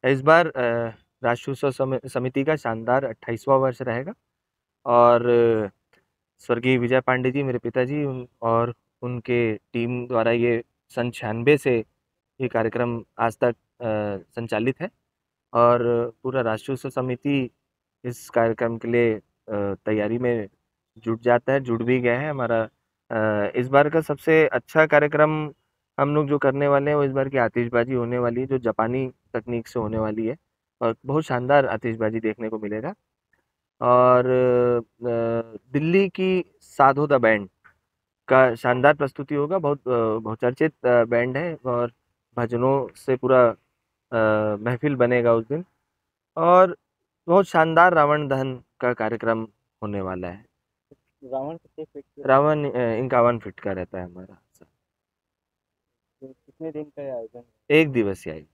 इस बार राष्ट्रोत्सव समिति का शानदार 28वां वर्ष रहेगा और स्वर्गीय विजय पांडे जी मेरे पिताजी और उनके टीम द्वारा ये सन 96 से ये कार्यक्रम आज तक संचालित है और पूरा राष्ट्रोत्सव समिति इस कार्यक्रम के लिए तैयारी में जुट जाता है, जुट भी गया है। हमारा इस बार का सबसे अच्छा कार्यक्रम हम लोग जो करने वाले हैं वो इस बार की आतिशबाजी होने वाली है, जो जापानी तकनीक से होने वाली है और बहुत शानदार आतिशबाजी देखने को मिलेगा। और दिल्ली की साधोदा बैंड का शानदार प्रस्तुति होगा। बहुत बहुचर्चित बैंड है और भजनों से पूरा महफिल बनेगा उस दिन और बहुत शानदार रावण दहन का कार्यक्रम होने वाला है। रावण कितने फीट के रहते रावण 51 फीट का रहता है हमारा। हैं? कितने दिन का ये आयोजन है? एक दिवसीय।